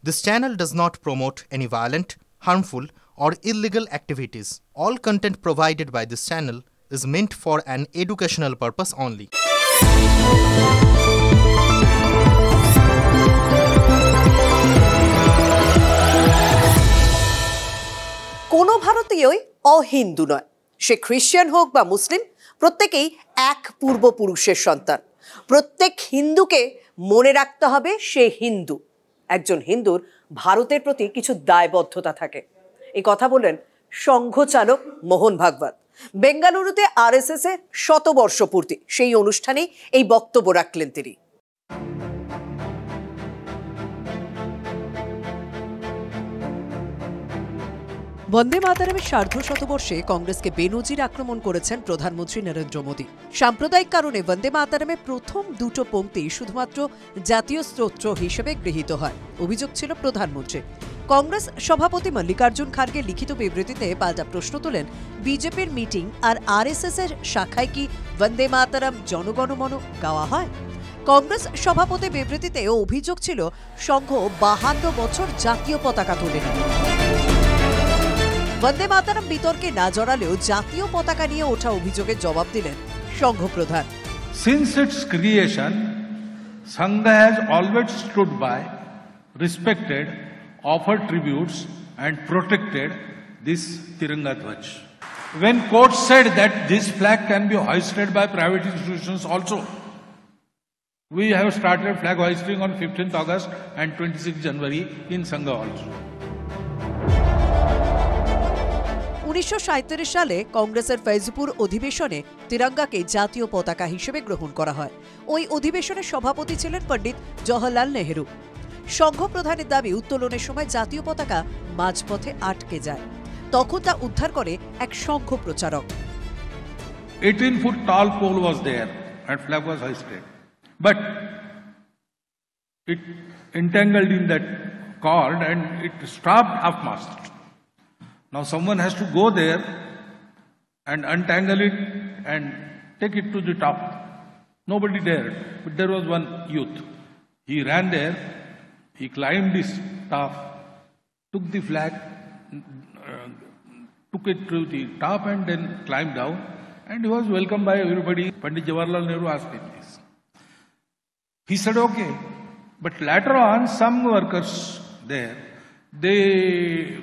This channel does not promote any violent, harmful, or illegal activities. All content provided by this channel is meant for an educational purpose only. কোনো ভারতীয়ই অহিন্দু নয়, সে খ্রিস্টান হোক বা মুসলিম, প্রত্যেকেই এক পূর্বপুরুষের সন্তান। প্রত্যেক হিন্দুকে মনে রাখতে হবে সে হিন্দু। একজন হিন্দুর ভারতের প্রতি কিছু দায়বদ্ধতা থাকে। এই কথা বললেন সংঘচালক মোহন ভাগবত। বেঙ্গালুরুতে আরএসএস এর শতবর্ষ পূর্তি, সেই অনুষ্ঠানেই এই বক্তব্য রাখলেন তিনি। বন্দে মাতরমের সার্ধশতবর্ষে কংগ্রেসকে বেনজির আক্রমণ করেছেন প্রধানমন্ত্রী নরেন্দ্র মোদী। সাম্প্রদায়িক কারণে বন্দে মাতরমের প্রথম দুটো পংক্তি শুধুমাত্র জাতীয় স্তোত্র হিসেবে গৃহীত হয়, অভিযোগ ছিল প্রধানমন্ত্রী। কংগ্রেস সভাপতি মল্লিকার্জুন খার্গে লিখিত বিবৃতিতে পাল্টা প্রশ্ন তোলেন, বিজেপির মিটিং আর আরএসএস এর শাখায় কি বন্দে মাতরম জনগণমন গাওয়া হয়? কংগ্রেস সভাপতি বিবৃতিতে অভিযোগ ছিল সংঘ 52 বছর জাতীয় পতাকা তোলেনি। বন্দে মাতরম বিতর্কে না জড়ালেও জাতীয় পতাকা নিয়ে ওঠা অভিযোগের জবাব দিলেন সংঘ প্রধান। Since its creation, Sangha has always stood by, respected, offered tributes and protected this Tiranga Dhwaj. When court said that this flag can be hoisted by private institutions also, we have started flag hoisting on 15th August and 26th January in Sangha also. 1937 সালে কংগ্রেসের ফৈজপুর অধিবেশনে তিরঙ্গাকে জাতীয় পতাকা হিসেবে গ্রহণ করা হয়। ওই অধিবেশনের সভাপতি ছিলেন পণ্ডিত জওহরলাল নেহেরু। সংঘ প্রধানের দাবি, উত্তোলনের সময় জাতীয় পতাকা মাঝপথে আটকে যায়। তখন তা উদ্ধার করে এক সংঘ প্রচারক। 18-foot tall pole was there and flag was hoisted, but it entangled in that cord and it stopped half-mast. Now someone has to go there and untangle it and take it to the top. Nobody dared, but there was one youth. He ran there, he climbed this top, took the flag, took it to the top and then climbed down, and he was welcomed by everybody. Pandit Jawaharlal Nehru asked him this. He said, okay, but later on some workers there, they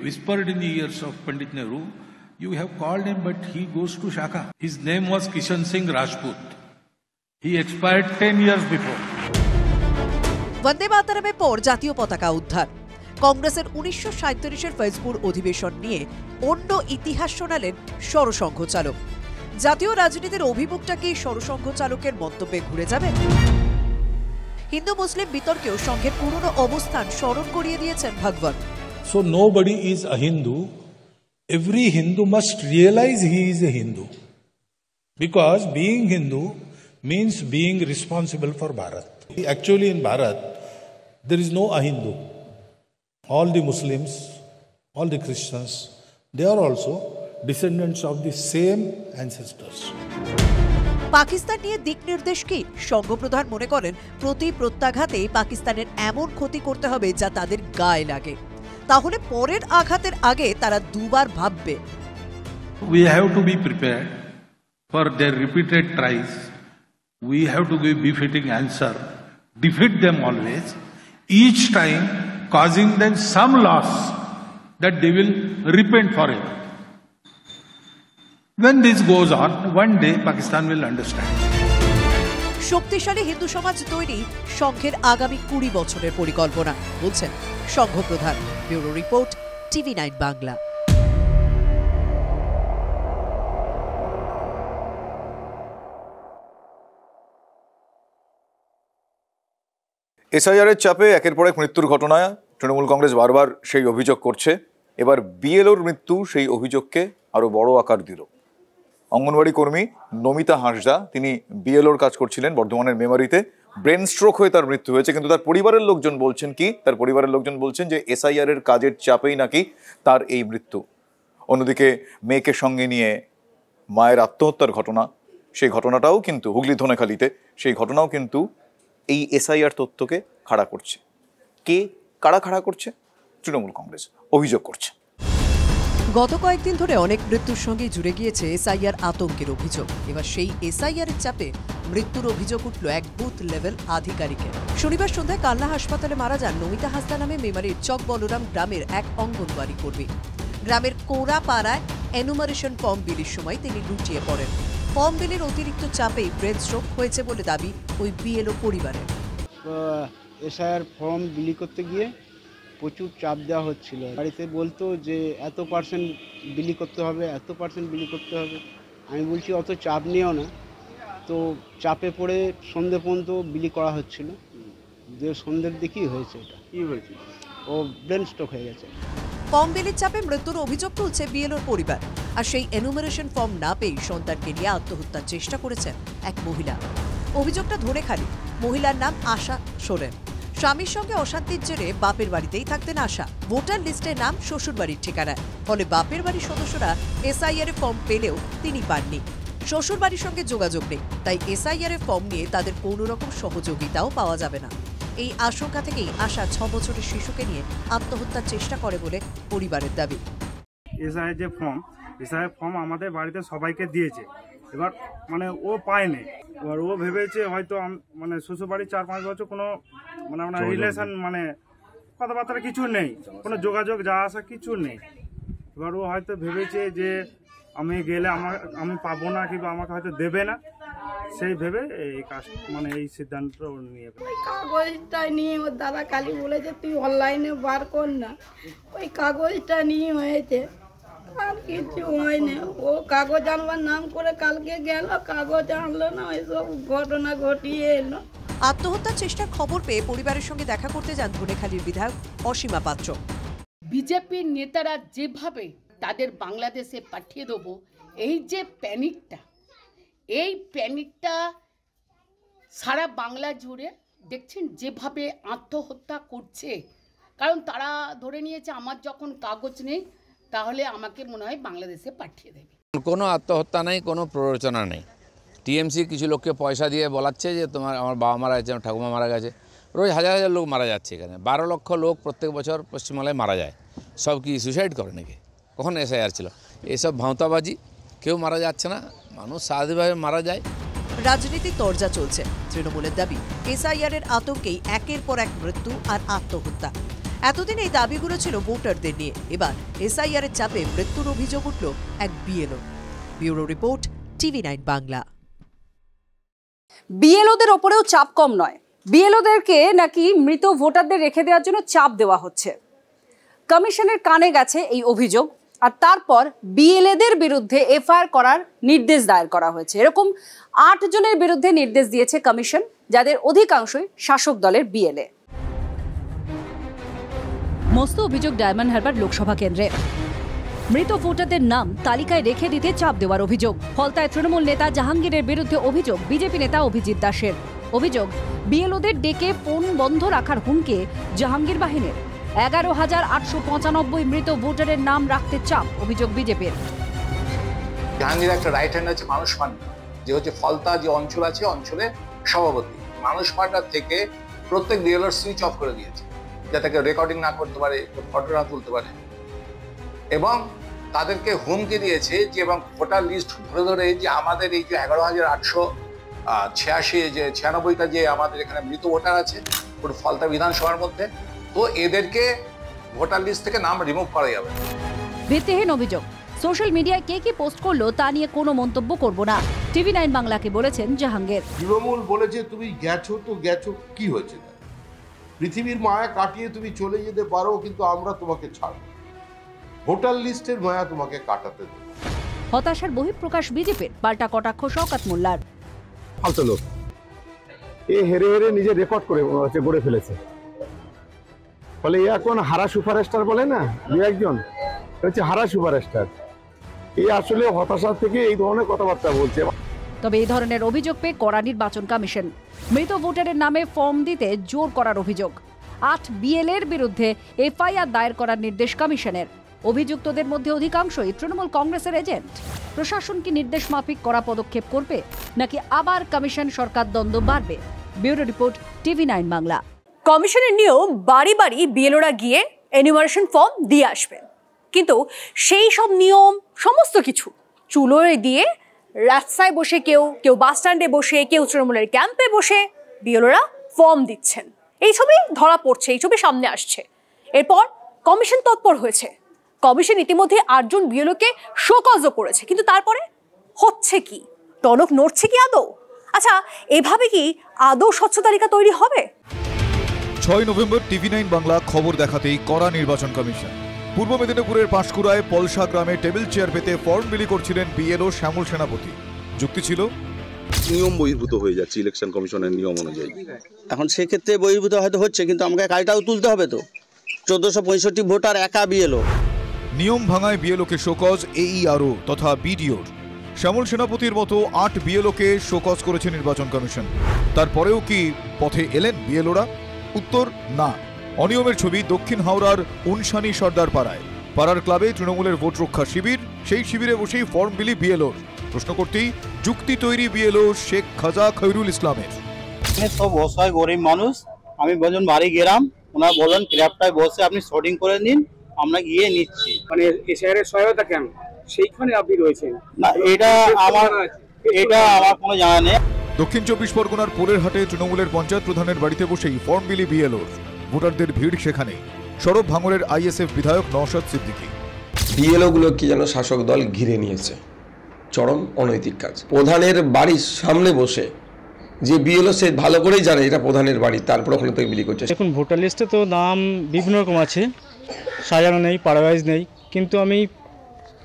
whispered in the ears of Pandit Nehru, you have called him but he goes to Shaka. His name was Kishan Singh Rajput. He expired 10 years before. বন্দে মাতরমের পর জাতীয় পতাকা উদ্ধার। কংগ্রেসের 1937 ফৈজপুর অধিবেশন নিয়ে অন্য ইতিহাস শোনালেন সরসংঘ চালক। জাতীয় রাজনীতির অভিমুখটা কি সরসংঘ চালকের মন্তব্যে ঘুরে যাবে? হিন্দু মুসলিম বিতর্কেও সংঘের পুরনো অবস্থান স্মরণ করিয়ে দিয়েছেন ভাগবত। So nobody is a Hindu. Every Hindu must realize he is a Hindu. Because being Hindu means being responsible for Bharat. Actually in Bharat, there is no Ahindu. All the Muslims, all the Christians, they are also descendants of the same ancestors. Pakistan নিয়ে দিক নির্দেশ কি? সংঘ প্রধান মনে করেন, প্রতি প্রত্যাঘাতে পাকিস্তানের এমন ক্ষতি করতে হবে যা তাদের গায়ে লাগে, তাহলে পরের আঘাতের আগে তারা দুবার ভাববে। We have to be prepared for their repeated tries. We have to give befitting answer, defeat them always, each time causing them some loss that they will repent forever. When this goes on, one day Pakistan will understand. শক্তিশালী হিন্দু সমাজ তৈরি সংঘের আগামী 20 বছরের পরিকল্পনা, বলছেন সংঘ প্রধান। Bureau report, TV9 Bangla. এসআইআরের চাপে একের পর এক মৃত্যুর ঘটনায় তৃণমূল কংগ্রেস বারবার সেই অভিযোগ করছে। এবার বিএলওর মৃত্যু সেই অভিযোগকে আরো বড় আকার দিল। অঙ্গনওয়াড়ি কর্মী নমিতা হাঁসদা, তিনি বিএলওর কাজ করছিলেন বর্ধমানের মেমারিতে। ব্রেন স্ট্রোক হয়ে তার মৃত্যু হয়েছে, কিন্তু তার পরিবারের লোকজন বলছেন কি, তার পরিবারের লোকজন বলছেন যে এসআইআর এর কাজের চাপেই নাকি তার এই মৃত্যু। অন্যদিকে মেয়েকে সঙ্গে নিয়ে মায়ের আত্মহত্যার ঘটনা, সেই ঘটনাটাও কিন্তু হুগলি ধনেখালিতে, সেই ঘটনাও কিন্তু এই এসআইআর তথ্যকে খাড়া করছে। কে কারা খাড়া করছে? তৃণমূল কংগ্রেস অভিযোগ করছে। গত কয়েকদিন ধরে অনেক মৃত্যুর সঙ্গে জুড়ে গিয়েছে এসআইআর আতঙ্কের অভিযোগ। এবার সেই এসআইআর এর চাপে মৃত্যুর অভিযোগ উঠল এক বুথ লেভেল আধিকারিকের। শনিবার সন্ধ্যায় কালনা হাসপাতালে মারা যান নমিতা হাসদা নামে মেমারির চক বলরাম গ্রামের এক অঙ্গনওয়াড়ি কর্মী। গ্রামের কোড়াপাড়ায় এনুমারেশন ফর্ম বিলির সময় তিনি লুটিয়ে পড়েন। ফর্ম বিলির অতিরিক্ত চাপেই ব্রেন স্ট্রোক হয়েছে বলে দাবি ওই বিএলও পরিবারের। এসআইআর ফর্ম বিলি করতে গিয়ে প্রচুর চাপ দেওয়া হচ্ছিল। বাড়িতে বলতো যে এত পার্সেন্ট বিলি করতে হবে, এত পার্সেন্ট বিলি করতে হবে। আমি বলছি অত চাপ নিও না। তো চাপে পড়ে সন্ধে পর্যন্ত বিলি করা হচ্ছিল। যে সন্ধ্যের দিকেই হয়েছে। এটা কী হয়েছে? ও ব্রেন স্ট্রোক হয়ে গেছে। ফর্ম বিলির চাপে মৃত্যুর অভিযোগ তুলছে বিএলওর পরিবার। আর সেই এনুমারেশন ফর্ম না পেয়ে সন্তানকে নিয়ে আত্মহত্যার চেষ্টা করেছেন এক মহিলা। অভিযোগটা ধরে খালি। মহিলার নাম আশা সোরেন। স্বামীর সঙ্গে অশান্তির জেরে বাপের বাড়িতেই থাকতেন আশা। ভোটার লিস্টে নাম শ্বশুর বাড়ির ঠিকানায়। ফলে বাপের বাড়ির সদস্যরা এসআইআর ফর্ম পেলেও তিনি পাননি। শ্বশুর বাড়ির সঙ্গে যোগাযোগ নেই, তাই এসআইআর ফর্ম নিয়ে তাদের কোনো রকম সহযোগিতাও পাওয়া যাবে না। এই আশঙ্কা থেকেই আশা 6 বছরের শিশুকে নিয়ে আত্মহত্যার চেষ্টা করে বলে পরিবারের দাবি। এসআইআর ফর্ম আমাদের বাড়িতে সবাইকে দিয়েছে। এবার মানে ও পায়নি। এবার ও ভেবেছে হয়তো মানে শ্বশুরবাড়ির 4-5 বছর কোনো মানে আপনার রিলেশন মানে কথাবার্তা কিছু নেই, কোনো যোগাযোগ যাওয়া আসা কিছু নেই। এবার ও হয়তো ভেবেছে যে আমি গেলে আমি পাবো না কিংবা আমাকে হয়তো দেবে না, সেই ভেবে এই কাজ মানে এই সিদ্ধান্ত নিয়ে। ওই কাগজটা নিয়ে ওর দাদা কালী বলেছে তুই অনলাইনে বার কর না, ওই কাগজটা নিয়ে হয়েছে, আর কিছু হয়নি। ও কাগজ আনবার নাম করে কালকে গেল, কাগজ আনলো না, ওইসব ঘটনা ঘটিয়ে এলো। আত্মহত্যার চেষ্টার খবর পেয়ে পরিবারের সঙ্গে দেখা করতে যান ধনেখালির বিধায়ক অসীমা পাত্র। বিজেপির নেতারা যেভাবে তাদের বাংলাদেশে পাঠিয়ে দেবো, এই যে প্যানিকটা, এই প্যানিকটা সারা বাংলা জুড়ে দেখছেন যেভাবে আত্মহত্যা করছে। কারণ তারা ধরে নিয়েছে আমার যখন কাগজ নেই তাহলে আমাকে মনে হয় বাংলাদেশে পাঠিয়ে দেবে। কোনো আত্মহত্যা নেই, কোনো প্ররোচনা নেই। টিএমসি কিছু লোককে পয়সা দিয়ে বলাচ্ছে যে আমার বাবা মারা গেছে, আমার ঠাকুমা মারা গেছে। রোজ হাজার হাজার লোক মারা যাচ্ছে এখানে। 12 লক্ষ লোক প্রত্যেক বছর পশ্চিমবাংলায় মারা যায়। সব কি সুসাইড করে নাকি? কখন এসআইআর ছিল? এইসব ভাঁওতাবাজি। কেউ মারা যাচ্ছে না, মানুষ স্বাভাবিকভাবে মারা যায়। রাজনীতি তরজা চলছে। তৃণমূলের দাবি এসআইআর এর আতঙ্কেই একের পর এক মৃত্যু আর আত্মহত্যা। এতদিন এই দাবিগুলো ছিল ভোটারদের নিয়ে। এবার এসআইআর এর চাপে মৃত্যুর অভিযোগ উঠল এক BLO. Bureau report, TV9 Bangla. বিএলওদের ওপরেও চাপ কম নয়। বিএলওদেরকে নাকি মৃত ভোটারদের রেখে দেওয়ার জন্য চাপ দেওয়া হচ্ছে। কমিশনের কানে গেছে এই অভিযোগ, আর তারপর বিএলএদের বিরুদ্ধে এফআইআর করার নির্দেশ দায়ের করা হয়েছে। এরকম 8 জনের বিরুদ্ধে নির্দেশ দিয়েছে কমিশন, যাদের অধিকাংশই শাসক দলের বিএলএ। মস্ত অভিযোগ ডায়মন্ড হারবার লোকসভা কেন্দ্রে মৃত ভোটারদের নাম তালিকায় রেখে দিতে চাপ দেওয়ার অভিযোগ। ফলতায় তৃণমূল নেতা জাহাঙ্গীরের বিরুদ্ধে অভিযোগ বিজেপি নেতা অভিজিৎ দাসের। অভিযোগ বিএলওদের ডেকে ফোন বন্ধ রাখার হুমকি জাহাঙ্গীর বাহিনীর। 11,895 মৃত ভোটারের নাম রাখতে চাপ, অভিযোগ বিজেপির। জাহাঙ্গীর একটা রাইট হ্যান্ড আছে মানুষ পান্ডা, যে হচ্ছে ফলতা যে অঞ্চল আছে অঞ্চলে সভাপতি। মানুষ পান্ডার থেকে প্রত্যেক বিএলওর সুইচ অফ করে দিয়েছে, যাতে রেকর্ডিং না করতে পারে, ফটো না তুলতে পারে, এবং তাদেরকে হুমকি দিয়েছে যে এবং ভোটার লিস্ট ধরে ধরে যে আমাদের এই যে 11,896টা যে আমাদের এখানে মৃত ভোটার আছে পুরো ফলতা বিধানসভার মধ্যে, তো এদেরকে ভোটার লিস্ট থেকে নাম রিমুভ করা যাবে। ভিত্তিহীন অভিযোগ। সোশ্যাল মিডিয়ায় কে কি পোস্ট করলো তা নিয়ে কোনো মন্তব্য করব না, TV9 বাংলাকে বলেছেন জাহাঙ্গীর। তৃণমূল বলেছে তুমি গেছো তো গেছো, কি হয়েছে? পৃথিবীর মায়া কাটিয়ে তুমি চলে যেতে পারো, কিন্তু আমরা তোমাকে ছাড়ব। ভোটার লিস্টের মায়া তোমাকে কাটাতে দেব। হতাশার বহিঃপ্রকাশ বিজেপির, পাল্টা কটাক্ষ শওকত মোল্লার। ফালতু লোক, এ হেরে হেরে নিজে রেকর্ড করে গড়ে ফেলেছে। ফলে এখন হারা সুপারস্টার বলে না দু একজন, হচ্ছে হারা সুপারস্টার। এই আসলে হতাশা থেকে এই ধরনের কথাবার্তা বলছে। তবে এই ধরনের অভিযোগ পেয়ে কড়া নির্বাচন কমিশন। মৃত ভোটারের নামে ফর্ম দিতে জোর করার অভিযোগ। 8 বিএলএর বিরুদ্ধে এফআইআর দায়ের করার নির্দেশ কমিশনের। অভিযুক্তদের মধ্যে অধিকাংশই তৃণমূল কংগ্রেসের এজেন্ট। প্রশাসন কি নির্দেশ মাফিক করা পদক্ষেপ করবে, নাকি আবার কমিশন সরকার দ্বন্দ্ব বাড়বে? Bureau report, TV9 Bangla. কমিশনের নিয়ম বাড়ি বাড়ি বিএলওরা গিয়ে এনিউমারেশন ফর্ম দিয়ে আসবেন, কিন্তু সেই সব নিয়ম সমস্ত কিছু চুলোয় দিয়ে রাস্তায় বসে কেউ বাস স্ট্যান্ডে বসে, কেউ তৃণমূলের ক্যাম্পে বসে বিএলওরা ফর্ম দিচ্ছেন। এই ছবি ধরা পড়ছে, এই ছবি সামনে আসছে। এরপর কমিশন তৎপর হয়েছে। কমিশন ইতিমধ্যে 8 জন বিএলওকে শোকজও করেছে, কিন্তু তারপরে হচ্ছে কি? টনক নড়ছে কি আদৌ? আচ্ছা, এভাবে কি আদৌ স্বচ্ছ তালিকা তৈরি হবে? 6 নভেম্বর TV9 বাংলা খবর দেখাতেই কড়া নির্বাচন কমিশন। পূর্ব মেদিনীপুরের পাঁশকুড়ায় পলসা গ্রামে টেবিল চেয়ার পেতে ফর্ম বিলি করছিলেন বিএলও শ্যামল সেনাপতি। যুক্তি ছিল, নিয়ম বহির্ভূত হয়ে যাচ্ছে ইলেকশন কমিশনের নিয়ম অনুযায়ী। এখন সেক্ষেত্রে বহির্ভূত হয়তো হচ্ছে, কিন্তু আমাকে কাজটাও তুলতে হবে তো। 1465 ভোটার একা বিএলও। নিয়ম ভাঙায় বিএলওকে শোকজ AERO তথা BDOর। শ্যামল সেনাপতির মতো 8 বিএলওকে শোকজ করেছে নির্বাচন কমিশন। তারপরেও কি পথে এলেন বিএলওরা? উত্তর না। অনিয়মের ছবি দক্ষিণ হাওড়ার উনসানি সর্দার পাড়ার ক্লাবে তৃণমূলের ভোট রক্ষা শিবির। সেই শিবিরে বসেই ফর্ম বিলি বিএলওর। প্রশ্ন করতেই যুক্তি তৈরি বিএলও শেখ খাজা খৈরুল ইসলামের। সব অসহায় গরিব মানুষ, আমি বলুন বাড়ি গেলাম, ওনারা বলেন ক্ল্যাবটায় বসে আপনি শর্টিং করে নিন, আমরা গিয়ে নিচ্ছি। মানে এসআইআর সহায়তা কেন সেইখানে আপনি রয়েছেন? না, এটা আমার কোনো জানা নেই। দক্ষিণ 24 পরগনার পোলের হাটে তৃণমূলের পঞ্চায়েত প্রধানের বাড়িতে বসেই ফর্ম বিলি বিএলওর। ভোটারদের ভিড় সেখানে। সরব ভাঙড়ের ISF বিধায়ক নওশাদ সিদ্দিকী। বিএলওগুলো কি যেন শাসক দল ঘিরে নিয়েছে, চরম অনৈতিক কাজ। প্রধানের বাড়ির সামনে বসে যে বিএলও সে ভালো করেই জানে এটা প্রধানের বাড়ি, তারপর ওখানে থেকে বিলি করছে। এখন ভোটার লিস্টে তো নাম বিভিন্ন রকম আছে, সাজানো নেই, পাড়া ওয়াইজ নেই, কিন্তু আমি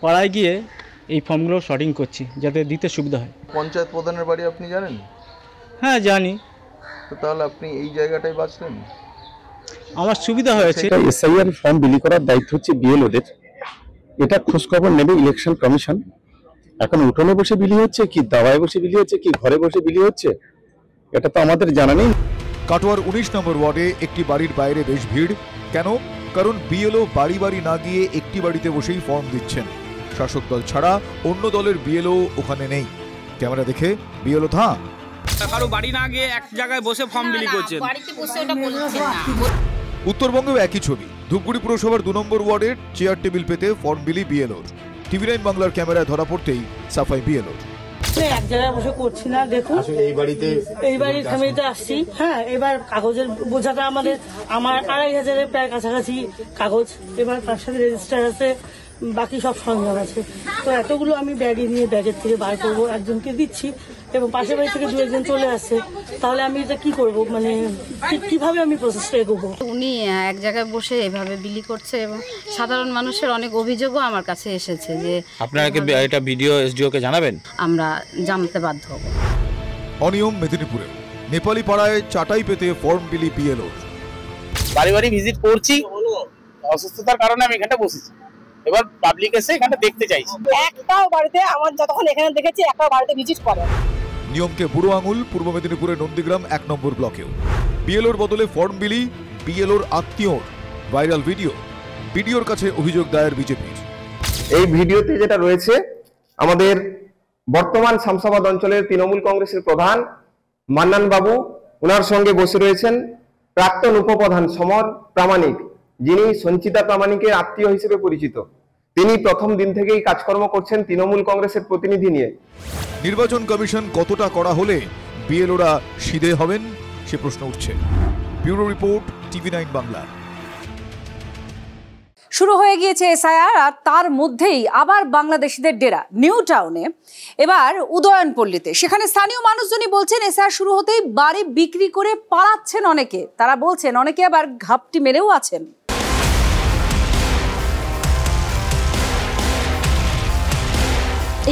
পাড়ায় গিয়ে এই ফর্মগুলো শর্টিং করছি যাতে দিতে সুবিধা হয়। পঞ্চায়েত প্রধানের বাড়ি আপনি জানেন? হ্যাঁ জানি। তো তাহলে আপনি এই জায়গাটাই বাঁচলেন? আমার সুবিধা হয়েছে। এসআইআর ফর্ম বিলি করার দায়িত্ব হচ্ছে বিএলওদের। এটা খোঁজখবর নেবে ইলেকশন কমিশন। এখন উঠোনে বসে বিলি হচ্ছে কি দাওয়ায় বসে বিলি হচ্ছে কি ঘরে বসে বিলি হচ্ছে, এটা তো আমাদের জানা নেই। কাটোয়ার 19 নম্বর ওয়ার্ডে একটি বাড়ির বাইরে বেশ ভিড়। কেন? কারণ বিএলও বাড়ি বাড়ি না গিয়ে একটি বাড়িতে বসেই ফর্ম দিচ্ছেন। শাসক দল ছাড়া অন্য দলের বিএলও ওখানে নেই। ক্যামেরা দেখে বিএলও থা কারো বাড়ি না গিয়ে এক জায়গায় বসে ফর্ম বিলি করছেন। বাড়িতে বসে ওটা বলছেন না। উত্তরবঙ্গেও একই ছবি। ধূপগুড়ি পুরসভার 2 নম্বর ওয়ার্ডের চেয়ার টেবিল পেতে ফর্ম বিলি বিএলওর। TV9 বাংলার ক্যামেরায় ধরা পড়তেই সাফাই বিএলওর। এক জায়গায় বসে করছি না, দেখুন এই বাড়ির ফ্যামিলিতে আসছি। হ্যাঁ, এবার কাগজের বোঝাটা আমার 2500-এর প্রায় কাছাকাছি কাগজ। এবার তার সাথে রেজিস্টার আছে, বাকি সব সরঞ্জাম আছে। তো এতগুলো আমি ব্যাগে নিয়ে ব্যাগের থেকে বার করবো, একজনকে দিচ্ছি এবং পাশের বাড়ি থেকে 2-1 জন চলে আসছে। তাহলে আমি এটা কি করব, মানে কিভাবে আমি প্রসেসটা এগোবো? উনি এক জায়গায় বসে এভাবে বিলি করছে এবং সাধারণ মানুষের অনেক অভিযোগও আমার কাছে এসেছে যে আপনারা কি এটা ভিডিও SDO কে জানাবেন? আমরা জানতে বাধ্য হব। অনিয়ম মেদিনীপুরে নেপালি পাড়ায় চাটাই পেতে ফর্ম বিলি বিএলও। বাড়ি বাড়ি ভিজিট করছি, অসুস্থতার কারণে আমি এখানটা বসেছি। এবার পাবলিক এসে এখানটা দেখতে চাইছি। একটাও বাড়িতে আমার যতক্ষণ এখানে দেখেছি একটাও বাড়িতে ভিজিট করে। নিয়মকে বুড়ো আঙুল পূর্ব মেদিনীপুরের নন্দীগ্রাম 1 নম্বর ব্লকেও। বিএলওর বদলে ফর্ম বিলি বিএলওর আত্মীয়র। Viral video. বিডিওর কাছে অভিযোগ দায়ের বিজেপির। এই ভিডিওতে যেটা রয়েছে, আমাদের বর্তমান শামসাবাদ অঞ্চলের তৃণমূল কংগ্রেসের প্রধান মান্নান বাবু, ওনার সঙ্গে বসে রয়েছেন প্রাক্তন উপপ্রধান সমর প্রামাণিক, যিনি সঞ্চিতা প্রামাণিকের আত্মীয় হিসেবে পরিচিত। তিনি প্রথম দিন থেকেই কাজকর্ম করছেন তৃণমূল কংগ্রেসের প্রতিনিধি নিয়ে। নির্বাচন কমিশন কতটা করা হলে বিএলওরা সিধে হবেন সে প্রশ্ন উঠছে। Bureau report, TV9 Bangla. শুরু হয়ে গিয়েছে এসআইআর, আর তার মধ্যেই আবার বাংলাদেশিদের ডেরা নিউ টাউনে, এবার উদয়নপল্লীতে। সেখানে স্থানীয় মানুষজনই বলছেন এসআইআর শুরু হতেই বাড়ি বিক্রি করে পালাচ্ছেন অনেকে। তারা বলছেন অনেকে আবার ঘাপটি মেরেও আছেন।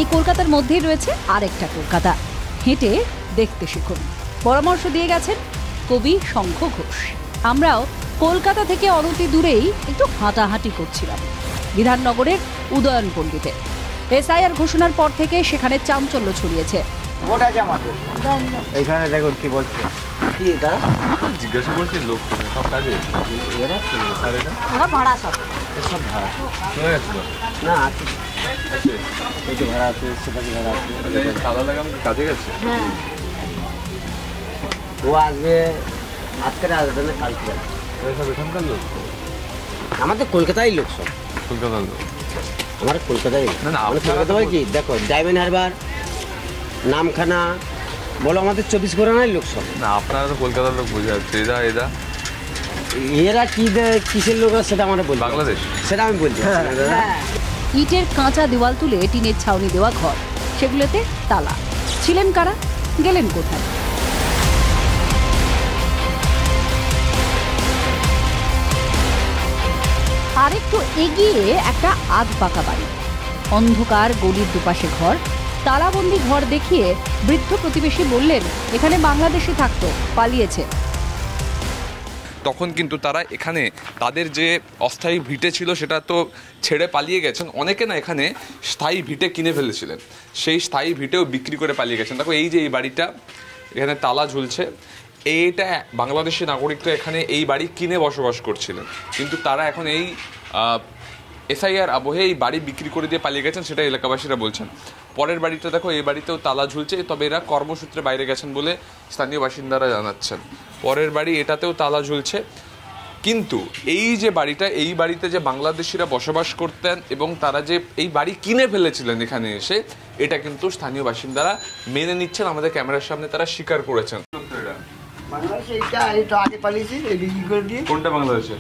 এই কলকাতার মধ্যেই রয়েছে আরেকটা কলকাতা, হেঁটে দেখতে শিখুন। পরামর্শ দিয়ে গেছেন কবি শঙ্খ ঘোষ। আমরাও কলকাতা থেকে অনতি দূরেই একটু হাঁটাহাঁটি করছিলাম বিধাননগরের উদয়নপল্লীতে। এসআইআর ঘোষণার পর থেকে সেখানে চাঞ্চল্য ছড়িয়েছে। এখানে দেখুন কি বলছে, কি এটা জিজ্ঞাসা করছি লোক সব কাজে ভাড়া সব ভাড়া চলে গেছিল না, আছে এই যে ভাড়া আছে, সেটা ভাড়া আছে। সাদা লাগাম কাজে গেছে, ও আসবে আজকে আসবে না, কালকে আসবে। সব এখানকার লোক? আমাদের কলকাতায় লোক সব। কলকাতার লোক? আমার কলকাতায় না না, কলকাতা হয় কি দেখো, ডায়মন্ড হারবার, নামখানা বলো, আমাদের 24 পরগনার লোক সব। না আপনারা তো কলকাতার লোক বোঝা যাচ্ছে। এরা কি কিসের লোক সেটা আমরা বলি, বাংলাদেশ সেটা আমি বলছি। ইটের কাঁচা দেওয়াল তুলে টিনের ছাউনি দেওয়া ঘর, সেগুলোতে তালা। ছিলেন কারা, গেলেন কোথায়? আরেকটু এগিয়ে একটা আধ পাকা বাড়ি, অন্ধকার, গলির দুপাশে ঘর, তালাবন্দি ঘর দেখিয়ে বৃদ্ধ প্রতিবেশী বললেন এখানে বাংলাদেশে থাকতো, পালিয়েছে। তখন কিন্তু তারা এখানে তাদের যে অস্থায়ী ভিটে ছিল সেটা তো ছেড়ে পালিয়ে গেছেন। অনেকে না এখানে স্থায়ী ভিটে কিনে ফেলেছিলেন, সেই স্থায়ী ভিটেও বিক্রি করে পালিয়ে গেছেন। দেখো এই যে এই বাড়িটা, এখানে তালা ঝুলছে, এইটা বাংলাদেশি নাগরিকরা এখানে এই বাড়ি কিনে বসবাস করছিলেন, কিন্তু তারা এখন এই এসআইআর আবহে এই বাড়ি বিক্রি করে দিয়ে পালিয়ে গেছেন, সেটা এলাকাবাসীরা বলছেন। পরের বাড়িটা দেখো, এই বাড়িতেও তালা ঝুলছে, তবে এরা কর্মসূত্রে বাইরে গেছেন বলে স্থানীয় বাসিন্দারা জানাচ্ছেন। পরের বাড়ি, এটাতেও তালা ঝুলছে। কিন্তু এই যে বাড়িটা, এই বাড়িতে যে বাংলাদেশিরা বসবাস করতেন এবং তারা যে এই বাড়ি কিনে ফেলেছিলেন এখানে এসে, এটা কিন্তু স্থানীয় বাসিন্দারা মেনে নিচ্ছেন, আমাদের ক্যামেরার সামনে তারা স্বীকার করেছেন। কোনটা বাংলাদেশে?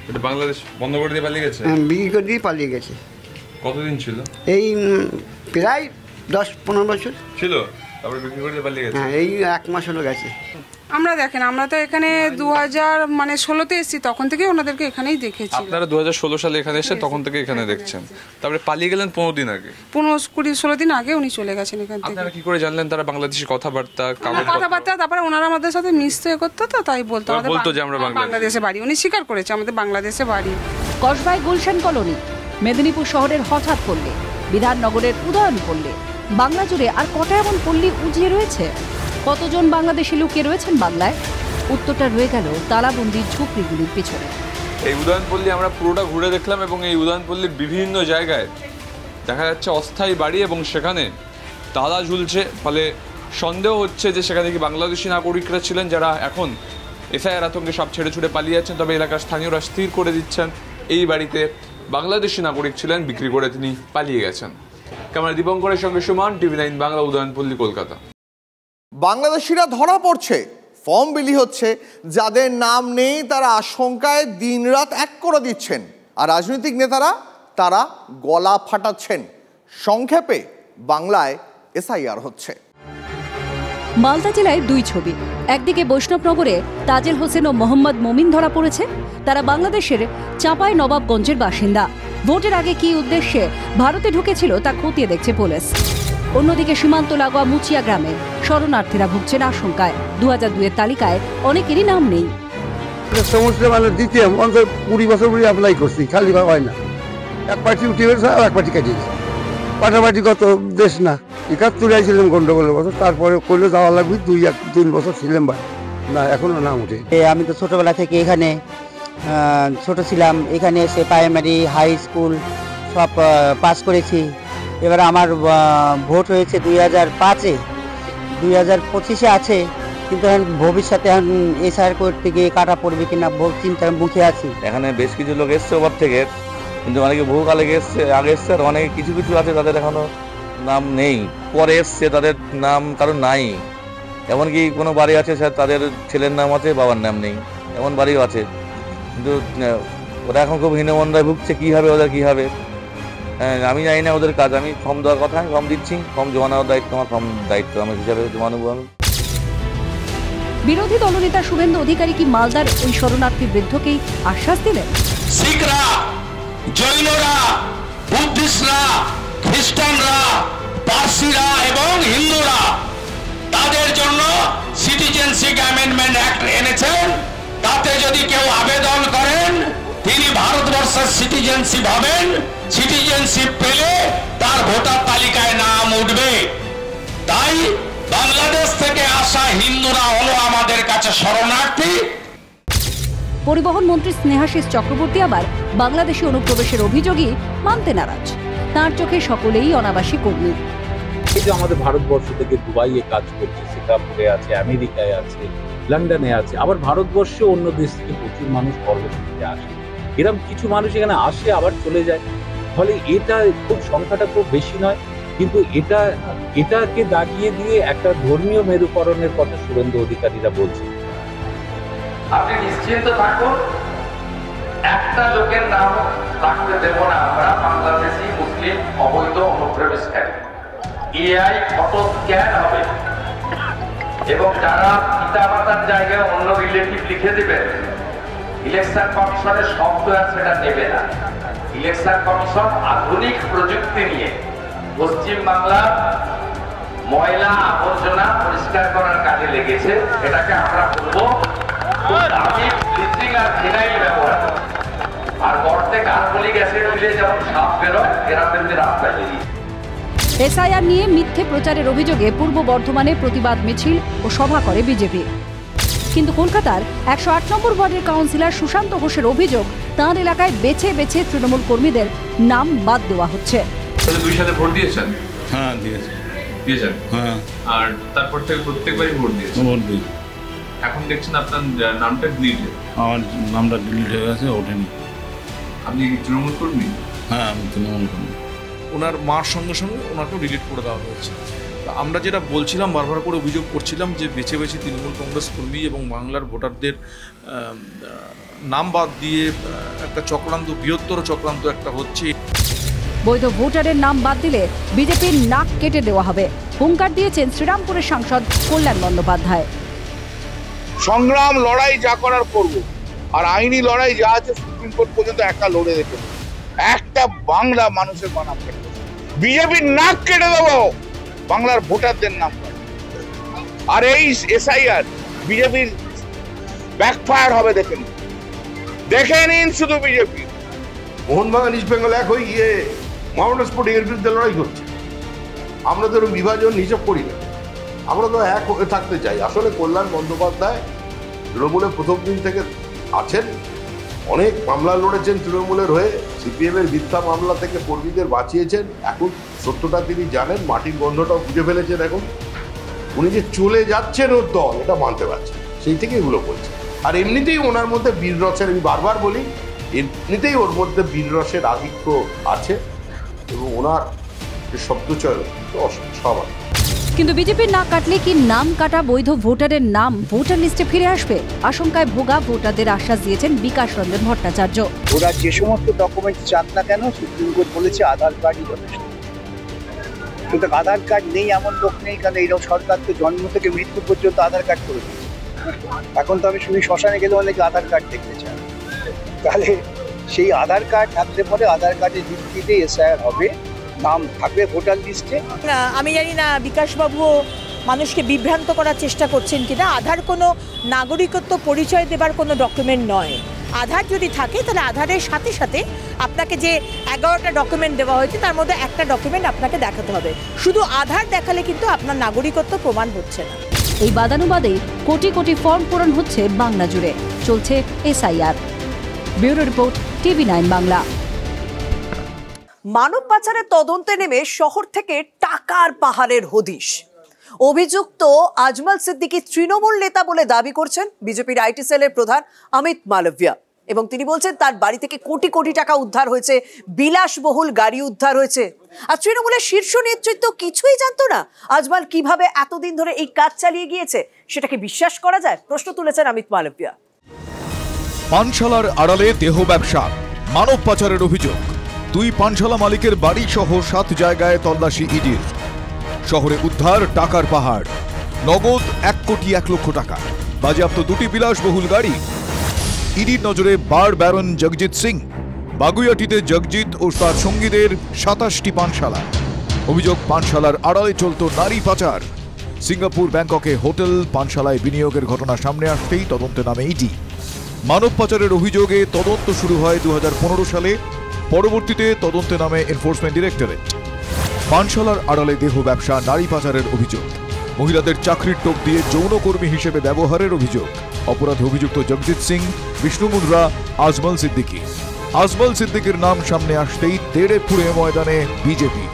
এটা বাংলাদেশ বন্ধ করে দিয়ে পালিয়ে গেছে, বিক্রি করে দিয়ে পালিয়ে গেছে। কতদিন ছিল? এই প্রায় 10-15 বছর ছিল, তারপরে বিক্রি করে দিয়ে পালিয়ে গেছে। হ্যাঁ, এই 1 মাস হলো গেছে। আমরা দেখেন, আমরা তো এখানে 2016-তে এসেছি, তখন থেকে ওনাদেরকে এখানেই দেখেছি। আপনারা 2016 সালে এখানে এসে তখন থেকে এখানে দেখছেন, তারপরে পালিয়ে গেলেন 15 দিন আগে। 15-20-16 দিন আগে উনি চলে গেছেন এখান থেকে। আপনারা কি করে জানলেন তারা বাংলাদেশি কথাবার্তা? তারপরে ওনারা আমাদের সাথে মিশতে করতো, তো তাই বলতো যে আমরা বাংলাদেশে বাড়ি। উনি স্বীকার করেছে আমাদের বাংলাদেশে বাড়ি। কসবায় গুলশান কলোনি, মেদিনীপুর শহরের হঠাৎ পল্লী, বিধাননগরের উদয়ন পল্লী, বাংলা জুড়ে আর কটা এমন পল্লী উজিয়ে রয়েছে? কতজন বাংলাদেশি লুকিয়ে রয়েছেন বাংলায়? উত্তরটা রয়ে গেল তালাবন্দির ঝুপড়িগুলির পেছনে। এই উদয়নপল্লী আমরা পুরোটা ঘুরে দেখলাম এবং এই উদয়নপল্লীর বিভিন্ন জায়গায় দেখা যাচ্ছে অস্থায়ী বাড়ি এবং সেখানে তালা ঝুলছে। ফলে সন্দেহ হচ্ছে যে সেখানে কি বাংলাদেশি নাগরিকরা ছিলেন, যারা এখন এসআইআর আতঙ্কে সব ছেড়ে ছুড়ে পালিয়ে যাচ্ছেন। তবে এলাকার স্থানীয়রা স্থির করে দিচ্ছেন এই বাড়িতে বাংলাদেশি নাগরিক ছিলেন, বিক্রি করে তিনি পালিয়ে গেছেন। ক্যামেরা দীপঙ্করের সঙ্গে সুমন, টিভি9 বাংলা, উদয়নপল্লী, কলকাতা। বাংলাদেশিরা ধরা পড়ছে, ফর্ম বিলি হচ্ছে, যাদের নাম নেই তারা আশঙ্কায় দিনরাত এক করে দিচ্ছেন, আর রাজনৈতিক নেতারা তারা গলা ফাটাচ্ছেন। সংক্ষেপে বাংলায় এসআইআর হচ্ছে। মালদা জেলায় দুই ছবি, একদিকে বৈষ্ণবনগরে তাজেল হোসেন ও মোহাম্মদ মমিন ধরা পড়েছে, তারা বাংলাদেশের চাঁপাই নবাবগঞ্জের বাসিন্দা। ভোটের আগে কি উদ্দেশ্যে ভারতে ঢুকেছিল তা খতিয়ে দেখছে পুলিশ। অন্যদিকে সীমান্ত লাগোয়া মুচিয়া গ্রামে শরণার্থীরা ভুগছেন আশঙ্কায়। 2002-এর তালিকায় অনেকেরই নাম নেই। সমস্ত মানুষ দিতে অন্তত 20 বছর ধরে অ্যাপ্লাই করছি, খালি হয় না। এক পার্টি উঠে গেছে আর এক পার্টি কাটিয়ে গেছে। পাটাপাটি কত দেশ না, 71 আইছিলাম গন্ডগোলের বছর, তারপরে করলে যাওয়া লাগবে 2-3 বছর ছিলাম ভাই, না এখনো নাম উঠে। আমি তো ছোটবেলা থেকে এখানে ছোট ছিলাম, এখানে এসে প্রাইমারি, হাই স্কুল সব পাস করেছি। এবার আমার ভোট হয়েছে 2005-এ, 2025-এ আছে, কিন্তু এখন ভবিষ্যতে এখন এসআইআর করতে গিয়ে কাটা পড়বে কিনা বহু চিন্তার মুখে আছি। এখানে বেশ কিছু লোক এসছে ওপর থেকে, কিন্তু অনেকে বহুকালে এসছে, আগে এসছে, আর অনেকে কিছু কিছু আছে তাদের এখনো নাম নেই, পরে এসছে তাদের নাম কারণ নাই। এমনকি কোনো বাড়ি আছে স্যার তাদের ছেলের নাম আছে, বাবার নাম নেই, এমন বাড়িও আছে। কিন্তু ওরা এখন খুব হীনমন্দায় ভুগছে, কী হবে ওদের, কী হবে আমি জানি না ওদের কাজ। আমি ফর্ম দেওয়ার কথা, আমি ফর্ম দিচ্ছি, ফর্ম জমা নেওয়ার দায়িত্ব আমার, ফর্ম দায়িত্ব আমি হিসাবে জমা নেবো আমি। বিরোধী দলনেতা শুভেন্দু অধিকারী কি মালদার ওই শরণার্থী বৃদ্ধকেই আশ্বাস দিলেন? শিখরা, জৈনরা, বুদ্ধিস্টরা, খ্রিস্টানরা, পার্সিরা এবং হিন্দুরা, তাদের জন্য সিটিজেনশিপ অ্যামেন্ডমেন্ট অ্যাক্ট এনেছেন। তাতে যদি কেউ আবেদন করেন তিনি ভারতবর্ষের সিটিজেনশিপ হবেন, সিটিজেনশিপ পেলে তার ভোটার তালিকায় নাম উঠবে। তাই বাংলাদেশ থেকে আসা হিন্দুরা হলো আমাদের কাছে শরণার্থী। পরিবহন মন্ত্রী স্নেহাশিস চক্রবর্তী আবার বাংলাদেশি অনুপ্রবেশের অভিযোগই মানতে নারাজ। তার চোখে সকলেই অনাবাসী কর্মী। এই যে আমাদের ভারতবর্ষ থেকে দুবাইয়ে কাজ করছে, সিঙ্গাপুরে আছে, আমেরিকায় আছে, লন্ডনে আছে, আবার ভারতবর্ষে অন্য দেশ থেকে প্রচুর মানুষ পরবর্তীতে আসে। এরকম কিছু মানুষ এখানে আসে আবার চলে যায়, ফলে এটা খুব সংখ্যাটা খুব বেশি নয়, কিন্তু এটাকে দাগিয়ে দিয়ে একটা ধর্মীয় মেরুকরণের কথা শুভেন্দু অধিকারীরা বলছে। আপনি নিশ্চিন্ত থাকুন, একটা লোকের নাম রাখতে দেব না আমরা বাংলাদেশি মুসলিম অবৈধ অনুপ্রবেশকারী। এআই ফটো স্ক্যান হবে এবং যারা পিতামাতার জায়গায় অন্য রিলেটিভ লিখে দিবেন, ইলেকশন কমিশনের সফটওয়্যার সেটা নেবে না। ইলেকশন কমিশন আধুনিক প্রযুক্তি নিয়ে পশ্চিম বাংলার ময়লা আবর্জনা পরিষ্কার করার কাজে লেগেছে। এটাকে আমরা বলবো আমি ব্লিচিং আর ফিনাইল ব্যবহার করি, আর গর্তে কার্বলিক অ্যাসিড দিলে যেমন সাপ বেরোয়, এরা তেমনি রাস্তায় বেরিয়ে। এসআইআর নিয়ে মিথ্যে প্রচারের অভিযোগে পূর্ব বর্ধমানে প্রতিবাদ মিছিল ও সভা করে বিজেপি। কিন্তু কলকাতার 108 নম্বর ওয়ার্ডের কাউন্সিলর সুশান্ত ঘোষের অভিযোগ, তাঁর এলাকায় বেছে বেছে তৃণমূল কর্মীদের নাম বাদ দেওয়া হচ্ছে। 2 সালে ভোট দিয়েছেন? হ্যাঁ দিয়েছেন। হ্যাঁ। আর তারপর থেকে প্রত্যেকবারই ভোট দিয়েছেন? ভোট দিই। এখন দেখছেন আপনার নামটা ডিলিট। আমার নামটা ডিলিট হয়ে গেছে, ওঠেনি। আপনি তৃণমূল কর্মী? হ্যাঁ, আমি তৃণমূল কর্মী। ওনার মার সঙ্গে সঙ্গে ওনাকেও ডিলিট করে দেওয়া হয়েছে। আমরা যেটা বলছিলাম, বারবার করে অভিযোগ করছিলাম যে বেছে বেছে তৃণমূল কংগ্রেস কর্মী এবং বাংলার ভোটারদের নাম বাদ দিয়ে একটা চক্রান্ত, বৃহত্তর চক্রান্ত একটা হচ্ছে। বৈধ ভোটারের নাম বাদ দিলে বিজেপির নাক কেটে দেওয়া হবে, হুঙ্কার দিয়েছেন শ্রীরামপুরের সাংসদ কল্যাণ বন্দ্যোপাধ্যায়। সংগ্রাম লড়াই যা করার করব, আর আইনি লড়াই যা আছে সুপ্রিম কোর্ট পর্যন্ত একটা লড়ে রেখে একটা বাংলা মানুষের নাম কেটে বিজেপির নাক কেটে দেবো, বাংলার ভোটারদের নাম। আর এই এসআইআর বিজেপির ব্যাকফায়ার হবে, দেখে নিন শুধু বিজেপি। মোহনবাগান ইস্ট বেঙ্গল এক হয়ে গিয়ে মোহামেডান স্পোর্টিং এর বিরুদ্ধে লড়াই করছে। আমরা তো বিভাজন হিসাব করি না, আমরা তো এক হয়ে থাকতে চাই। আসলে কল্যাণ বন্দ্যোপাধ্যায় তৃণমূলের প্রথম দিন থেকে আছেন, অনেক মামলা লড়েছেন তৃণমূলের হয়ে, সিপিএম এর মিথ্যা মামলা থেকে কর্মীদের বাঁচিয়েছেন। এখন সত্যটা তিনি জানেন, মাটির গন্ধটাও বুঝে ফেলেছেন। এখন উনি যে চলে যাচ্ছেন ওর দল, এটা মানতে পারছেন, সেই থেকে এগুলো বলছে। আর এমনিতেই ওনার মধ্যে বীররসের, আমি বারবার বলি, এমনিতেই ওর মধ্যে বীররসের আধিক্য আছে এবং ওনার যে শব্দচয়ন অস্বাভাবিক। কিন্তু বিজেপির নাক কাটলে কি নাম কাটা বৈধ ভোটারের নাম ভোটার লিস্টে ফিরে আসবে? আশঙ্কায় ভোগা ভোটারদের আশ্বাস দিয়েছেন বিকাশ রঞ্জন ভট্টাচার্য। ওরা যে সমস্ত ডকুমেন্ট চান না কেন, সুপ্রিম কোর্ট বলেছে আধার কার্ডই যথেষ্ট। কিন্তু আধার কার্ড নেই এমন লোক নেই, কারণ এই সরকার তো জন্ম থেকে মৃত্যু পর্যন্ত আধার কার্ড করে দিয়েছে। এখন তো আমি শুনি শ্মশানে গেলে অনেকে আধার কার্ড দেখতে চান। তাহলে সেই আধার কার্ড থাকলে পরে আধার কার্ডের ভিত্তিতে এসআইআর হবে, নাম থাকবে ভোটার লিস্টে। আমি জানি না বিকাশবাবু মানুষকে বিভ্রান্ত করার চেষ্টা করছেন কিনা। আধার কোনো নাগরিকত্ব পরিচয় দেবার কোনো ডকুমেন্ট নয়। আধার যদি থাকে তাহলে আধারের সাথে সাথে আপনাকে যে 11টা ডকুমেন্ট দেওয়া হয়েছে তার মধ্যে একটা ডকুমেন্ট আপনাকে দেখাতে হবে। শুধু আধার দেখালে কিন্তু আপনার নাগরিকত্ব প্রমাণ হচ্ছে না। এই বাদানুবাদে কোটি কোটি ফর্ম পূরণ হচ্ছে বাংলা জুড়ে, চলছে SIR. Bureau report, TV9 Bangla. মানব পাচারের তদন্তে নেমে শহর থেকে টাকার পাহাড়ের হদিশ। অভিযুক্ত আজমল সিদ্দিকী তৃণমূল নেতা বলে দাবি করছেন বিজেপির আইটি সেলের প্রধান অমিত মালভিয়া, এবং তিনি বলছেন তার বাড়ি থেকে কোটি কোটি টাকা উদ্ধার হয়েছে, বিলাসবহুল গাড়ি উদ্ধার হয়েছে। আর তৃণমূলের শীর্ষ নেতৃত্ব কিছুই জানতো না আজমল কিভাবে এতদিন ধরে এই কাজ চালিয়ে গিয়েছে। সেটাকে বিশ্বাস করা যায়? প্রশ্ন তুলেছেন অমিত মালভিয়া। পানশালার আড়ালে দেহ ব্যবসা, মানব পাচারের অভিযোগ। 2 পানশালা মালিকের বাড়ি সহ 7 জায়গায় তল্লাশি ইডির। শহরে উদ্ধার টাকার পাহাড়, নগদ 1 কোটি 1 লক্ষ টাকা, বাজেয়াপ্ত 2টি বিলাসবহুল গাড়ি। ইডির নজরে বার ব্যারন জগজিৎ সিং, বাগুইয়াটিতে জগজিৎ ও তার সঙ্গীদের 27টি পানশালা। অভিযোগ, পানশালার আড়ালে চলত নারী পাচার। সিঙ্গাপুর, ব্যাংককে হোটেল, পানশালায় বিনিয়োগের ঘটনা সামনে আসতেই তদন্তে নামে ইডি। মানব পাচারের অভিযোগে তদন্ত শুরু হয় 2015 সালে, পরবর্তীতে তদন্তে নামে এনফোর্সমেন্ট ডিরেক্টরেট। পানশালার আড়ালে দেহ ব্যবসা, নারী পাচারের অভিযোগ, মহিলাদের চাকরির টোপ দিয়ে যৌনকর্মী হিসেবে ব্যবহারের অভিযোগ। অপরাধে অভিযুক্ত জগজিৎ সিং, বিষ্ণু মুন্ডরা, আজমল সিদ্দিকী। আজমল সিদ্দিকীর নাম সামনে আসতেই তেড়ে ফুঁড়ে ময়দানে বিজেপি।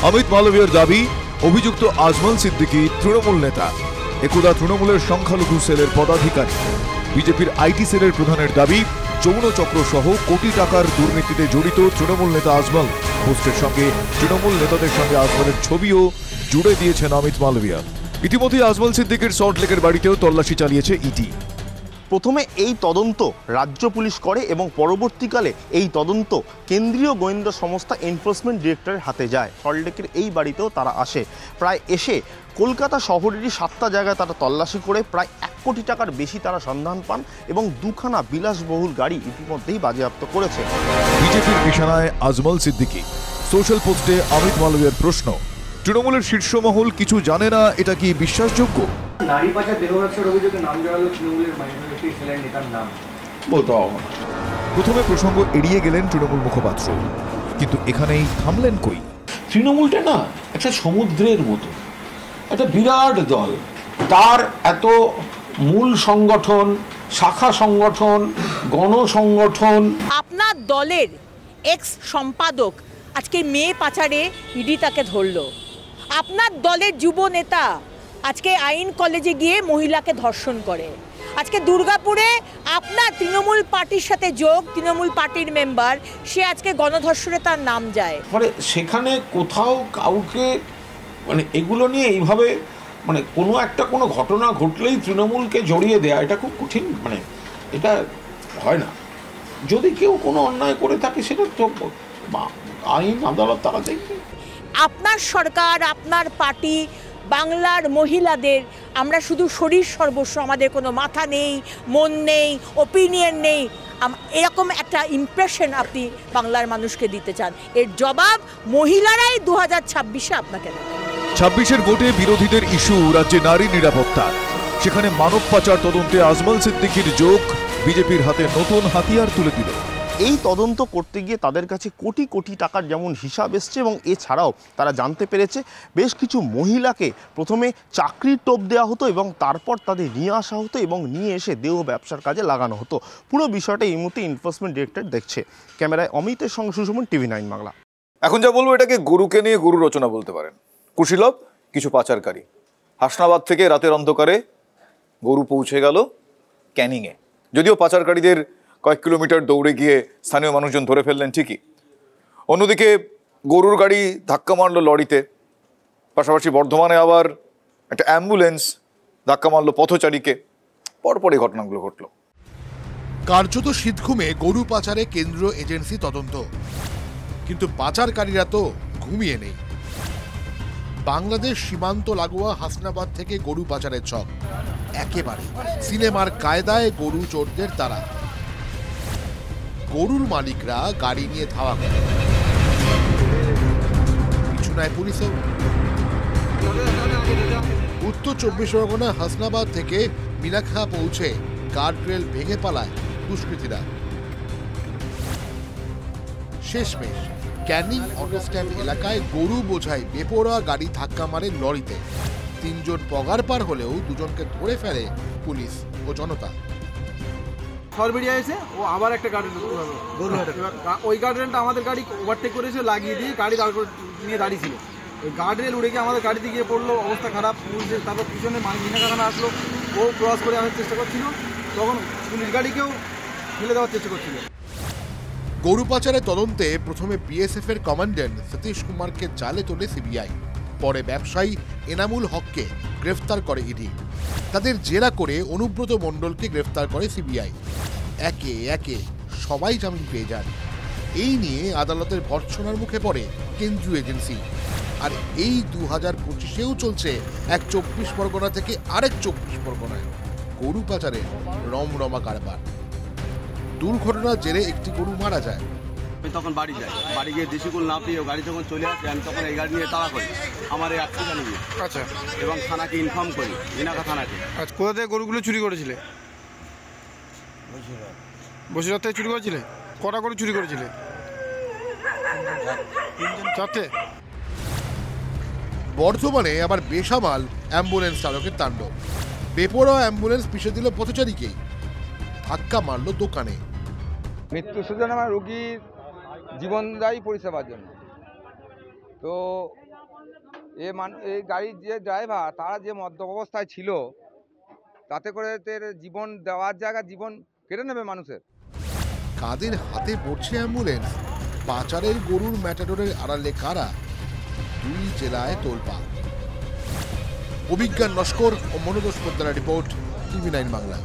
অমিত মালভিয়ার দাবি, অভিযুক্ত আজমল সিদ্দিকী তৃণমূল নেতা। একদা তৃণমূলের সংখ্যালঘু সেলের পদাধিকারী। বিজেপির আইটি সেলের প্রধানের দাবি, যৌন চক্র সহ কোটি টাকার দুর্নীতিতে জড়িত তৃণমূল নেতা আজমল। পোস্টের সঙ্গে তৃণমূল নেতাদের সঙ্গে আজমলের ছবিও জুড়ে দিয়েছেন অমিত মালভিয়া। ইতিমধ্যে আজমল সিদ্দিকের সল্টলেকের বাড়িতেও তল্লাশি চালিয়েছে ইডি। প্রথমে এই তদন্ত রাজ্য পুলিশ করে এবং পরবর্তীকালে এই তদন্ত কেন্দ্রীয় গোয়েন্দা সংস্থা এনফোর্সমেন্ট ডিরেক্টরের হাতে যায়। সল্টলেকের এই বাড়িতেও তারা আসে। প্রায় এসে কলকাতা শহরেরই 7টা জায়গায় তারা তল্লাশি করে প্রায় 1 কোটি টাকার বেশি তারা সন্ধান পান এবং 2খানা বিলাসবহুল গাড়ি ইতিমধ্যেই বাজেয়াপ্ত করেছে। বিজেপির নিশানায় আজমল সিদ্দিকী। সোশ্যাল পোস্টে অমিত মালভিয়ার প্রশ্ন, তৃণমূলের শীর্ষ মহল কিছু জানে না, এটা কি বিশ্বাসযোগ্য? নারী পাচার দেহ ব্যবসার অভিযোগে নাম জড়ালো তৃণমূলের মাইনরিটি সেলের নেতার নাম বলতে হবে। প্রথমে প্রসঙ্গ এড়িয়ে গেলেন তৃণমূল মুখপাত্র, কিন্তু এখানেই থামলেন কই? তৃণমূলটা না একটা সমুদ্রের মতো, একটা বিরাট দল, তার এত মূল সংগঠন, শাখা সংগঠন, গণসংগঠন। আপনার দলের এক্স সম্পাদক আজকে মেয়ে পাচারে ইডি তাকে ধরলো। আপনার দলের যুব নেতা আজকে আইন কলেজে গিয়ে মহিলাকে ধর্ষণ করে। আজকে দুর্গাপুরে আপনার তৃণমূল পার্টির সাথে যোগ, তৃণমূল পার্টির মেম্বার, সে আজকে গণধর্ষণে তার নাম যায়। মানে সেখানে কোথাও কাউকে মানে এগুলো নিয়ে এইভাবে মানে কোনো ঘটনা ঘটলেই তৃণমূলকে জড়িয়ে দেয়া, এটা খুব কঠিন। মানে এটা হয় না। যদি কেউ কোনো অন্যায় করে থাকে সেটা তো আইন আদালত তারা দেখবে। আপনার সরকার, আপনার পার্টি বাংলার মহিলাদের আমরা শুধু শরীর সর্বস্ব, আমাদের কোনো মাথা নেই, মন নেই, ওপিনিয়ন নেই, এরকম একটা ইমপ্রেশন আপনি বাংলার মানুষকে দিতে চান। এর জবাব মহিলারাই 2026-এ আপনাকে দেবে। 26-এর ভোটে বিরোধীদের ইস্যু রাজ্যে নারী নিরাপত্তা। সেখানে মানব পাচার তদন্তে আজমল সিদ্দিকীর যোগ বিজেপির হাতে নতুন হাতিয়ার তুলে দিল। এই তদন্ত করতে গিয়ে তাদের কাছে কোটি কোটি টাকার যেমন হিসাব এসছে এবং এছাড়াও তারা জানতে পেরেছে বেশ কিছু মহিলাকে প্রথমে চাকরির টোপ দেওয়া হতো এবং তারপর তাদের নিয়ে আসা হতো এবং নিয়ে এসে দেহ ব্যবসার কাজে লাগানো হতো। পুরো বিষয়টা এই মুহূর্তে এনফোর্সমেন্ট ডিরেক্টর দেখছে। ক্যামেরায় অমিতের সঙ্গে সুশমন, TV9 বাংলা। এখন যা বলবো এটাকে গরুকে নিয়ে গরু রচনা বলতে পারেন। কুশীলব কিছু পাচারকারী হাসনাবাদ থেকে রাতের অন্ধকারে গরু পৌঁছে গেল ক্যানিংয়ে। যদিও পাচারকারীদের কয়েক কিলোমিটার দৌড়ে গিয়ে স্থানীয় মানুষজন ধরে ফেললেন ঠিকই। অন্যদিকে গরুর গাড়ি ধাক্কা মারল লরিতে। পাশাপাশি বর্ধমানে আবার একটা অ্যাম্বুলেন্স ধাক্কা মারল পথচারীকে। পরপরই ঘটনাগুলো ঘটল। কার্যত শীতঘুমে গরু পাচারে কেন্দ্রীয় এজেন্সি তদন্ত, কিন্তু পাচারকারীরা তো ঘুমিয়ে নেই। বাংলাদেশ সীমান্ত লাগোয়া হাসনাবাদ থেকে গরু পাচারের ছক, একেবারে সিনেমার কায়দায় গরু চোরদের তারা। গরুর মালিকরা গাড়ি নিয়ে ধাওয়া করে, পিছু নেয় পুলিশও। উত্তর 24 পরগনা হাসনাবাদ থেকে মিনাখা পৌঁছে গার্ডরেল ভেঙে পালায় দুষ্কৃতীরা। শেষমেশ ক্যানিং অটো স্ট্যান্ড এলাকায় গরু বোঝাই বেপরোয়া গাড়ি ধাক্কা মারে লরিতে। 3 জন পগার পার হলেও 2 জনকে ধরে ফেলে পুলিশ ও জনতা। সরবেরিয়া এসে ও আবার একটা গাড়ি ওই গার্ডরেলটা আমাদের গাড়ি ওভারটেক করেছে, লাগিয়ে দিয়ে গাড়ি নিয়ে দাঁড়িয়েছিল। ওই গার্ডরেল উড়ে গিয়ে আমাদের গাড়িতে গিয়ে পড়লো, অবস্থা খারাপ। পুলিশের তারপর পিছনে মিনাখানা আসলো, ও ক্রস করে আসার চেষ্টা করছিল, তখন পুলিশ গাড়িকেও ফেলে দেওয়ার চেষ্টা করছিল। গরু পাচারের তদন্তে প্রথমে বিএসএফ এর কমান্ড্যান্ট সতীশ কুমারকে জালে তোলে সিবিআই। পরে ব্যবসায়ী এনামুল হককে গ্রেফতার করে ইডি। তাদের জেরা করে অনুব্রত মণ্ডলকে গ্রেফতার করে সিবিআই। একে একে সবাই জামিন পেয়ে যান। এই নিয়ে আদালতের ভর্ৎসনার মুখে পড়ে কেন্দ্রীয় এজেন্সি। আর এই 2025-এও চলছে এক 24 পরগনা থেকে আরেক 24 পরগনায় গরু পাচারের রমরমা কারবার। দুর্ঘটনার জেরে একটি গরু মারা যায়। আমি তখন বাড়ি যাই, বাড়ি গিয়ে দেশি গরু না পেয়ে গাড়ি যখন চলে আসে, আমি তখন এই গাড়ি নিয়ে তাড়া করি আমার এই আত্মীয় নিয়ে। আচ্ছা। এবং থানাকে ইনফর্ম করি, মিনাখা থানাকে। আচ্ছা, কোথা থেকে গরুগুলো চুরি করেছিলে? বসিরহাট থেকে চুরি করেছিলে? কটা করে চুরি করেছিলে? 4টে। বর্ধমানে আবার বেসামাল অ্যাম্বুলেন্স চালকের তাণ্ডব। বেপরোয়া অ্যাম্বুলেন্স পিষে দিল পথচারীকেই, ধাক্কা মারল দোকানে। মৃত্যু শুধু আমার রোগীর জীবনদায়ী পরিষেবার জন্য। তো এই গাড়ির যে ড্রাইভার তারা যে মদ্যপ অবস্থায় ছিল, তাতে করে জীবন দেওয়ার জায়গা জীবন কেড়ে নেবে মানুষের। কাদের হাতে পড়ছে অ্যাম্বুলেন্স? পাচারের গরুর ম্যাটাডোরের আড়ালে কারা? দুই জেলায় তোলপাড়। অভিজ্ঞান নস্কর ও মনোজ পোদ্দারের রিপোর্ট, TV9 বাংলা।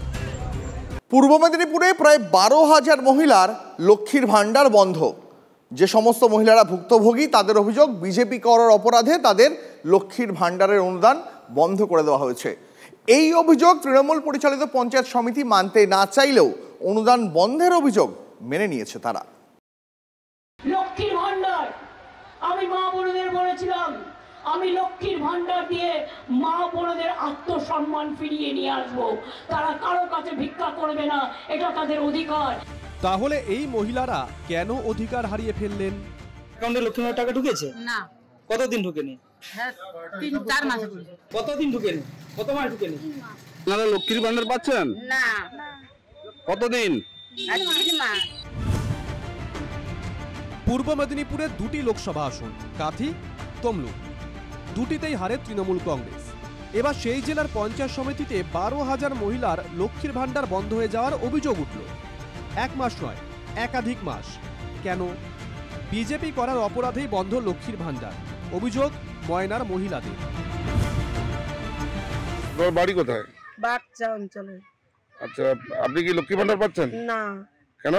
পূর্ব মেদিনীপুরে প্রায় 12,000 মহিলার লক্ষ্মীর ভাণ্ডার বন্ধ। যে সমস্ত মহিলারা ভুক্তভোগী তাদের অভিযোগ বিজেপি করার অপরাধে তাদের লক্ষ্মীর ভাণ্ডারের অনুদান বন্ধ করে দেওয়া হয়েছে। এই অভিযোগ তৃণমূল পরিচালিত পঞ্চায়েত সমিতি মানতে না চাইলেও অনুদান বন্ধের অভিযোগ মেনে নিয়েছে তারা। লক্ষ্মীর ভাণ্ডার, আমি মা বোনদের বলেছিলাম আমি লক্ষ্মীর ভাণ্ডার দিয়ে মা বোনদের আত্মসম্মান ফিরিয়ে নিয়ে আসবো। তারা কারো কাছে ভিক্ষা করবে না, এটা তাদের অধিকার। তাহলে এই মহিলারা কেন অধিকার হারিয়ে ফেললেন? অ্যাকাউন্টে লক্ষ্মীর ভাণ্ডার টাকা ঢুকেছে না। কতদিন ঢুকেনি? হ্যাঁ 3-4 মাস। কতদিন ঢুকেনি? কত মাস ঢুকেনি? আপনারা লক্ষ্মীর ভাণ্ডার পাচ্ছেন? না। কতদিন? 3 মাস। পূর্ব মেদিনীপুরের 2টি লোকসভা আসন, কাথি, তমলুক, দুটিতেই হারে তৃণমূল কংগ্রেস। এবার সেই জেলার পঞ্চায়েত সমিতিতে 12,000 মহিলার লক্ষ্মীর ভাণ্ডার বন্ধ হয়ে যাওয়ার অভিযোগ উঠল। 1 মাস নয়, একাধিক মাস। কেন? বিজেপি করার অপরাধেই বন্ধ লক্ষ্মীর ভাণ্ডার, অভিযোগ ময়নার মহিলাদের। বাড়ি কোথায়? বাচ্চা অঞ্চলে। আচ্ছা, আপনি কি লক্ষ্মী ভাণ্ডার পাচ্ছেন? না। কেন?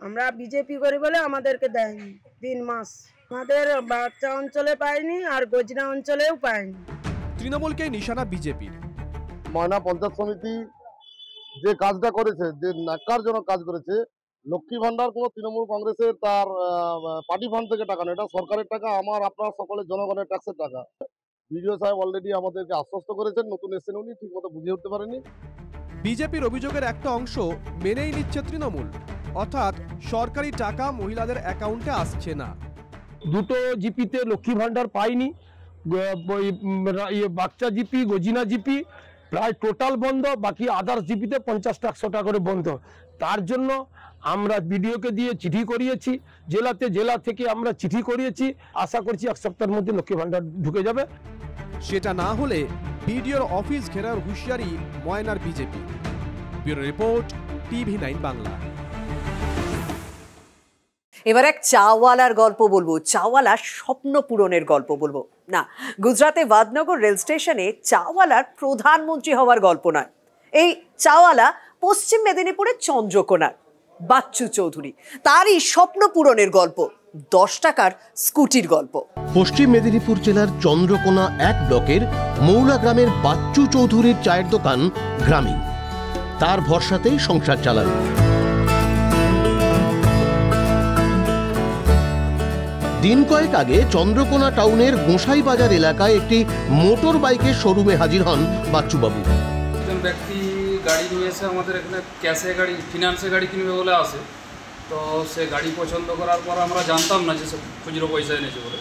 আমরা বিজেপি করি বলে আমাদেরকে দেয়নি 3 মাস। আমাদের বাচ্চা অঞ্চলে পাইনি আর গজনা অঞ্চলেও পাইনি। তৃণমূলকে নিশানা বিজেপির। ময়না পঞ্চায়েত সমিতি যে কাজটা করেছে, যে ন্যাক্কারজনক কাজ করেছে, লক্ষ্মী ভান্ডার কোনো তৃণমূল কংগ্রেসের তার পার্টি ফান্ড থেকে টাকা না, এটা সরকারের টাকা, আমার আপনার সকলের জনগণের ট্যাক্সের টাকা। বিডিও সাহেব অলরেডি আমাদেরকে আশ্বস্ত করেছেন, নতুন এসেছেন উনি, ঠিক মতো বুঝিয়ে উঠতে পারেনি। বিজেপির অভিযোগের একটা অংশ মেনেই নিচ্ছে তৃণমূল, অর্থাৎ সরকারি টাকা মহিলাদের অ্যাকাউন্টে আসছে না। দুটো জিপিতে লক্ষ্মী ভাণ্ডার পাইনি, বাচ্চা জিপি, গজিনা জিপি প্রায় টোটাল বন্ধ, বাকি আদার্স জিপিতে 50-100 টাকা করে বন্ধ। তার জন্য আমরা বিডিওকে দিয়ে চিঠি করিয়েছি, জেলা থেকে আমরা চিঠি করিয়েছি। আশা করছি 1 সপ্তাহের মধ্যে লক্ষ্মী ভাণ্ডার ঢুকে যাবে। সেটা না হলে বিডিওর অফিস ঘেরার হুঁশিয়ারি ময়নার BJP. Bureau report, TV9 Bangla. এবার এক চাওয়ালার গল্প বলবো, চাওয়ালার স্বপ্ন পূরণের গল্প বলবো না। গুজরাতে বাদনগর রেল স্টেশনে চাওয়ালার প্রধানমন্ত্রী হওয়ার গল্প নয়, এই চাওয়ালা পশ্চিম মেদিনীপুরের চন্দ্রকোনার বাচ্চু চৌধুরী, তারই স্বপ্ন পূরণের গল্প, 10 টাকার স্কুটির গল্প। পশ্চিম মেদিনীপুর জেলার চন্দ্রকোনা 1 ব্লকের মৌলা গ্রামের বাচ্চু চৌধুরীর চায়ের দোকান গ্রামীণ, তার ভরসাতেই সংসার চালান। দিন কয়েক আগে চন্দ্রকোনা টাউনের গোসাই বাজার এলাকায় একটি মোটর বাইকের শোরুমে হাজির হন বাচ্চুবাবু। একজন ব্যক্তি গাড়ি নিয়ে এসে আমাদের এখানে ক্যাশে গাড়ি, ফিনান্সে গাড়ি কিনবে বলে আসে। তো সে গাড়ি পছন্দ করার পর আমরা জানতাম না যে সে খুচরো পয়সা এনেছে বলে।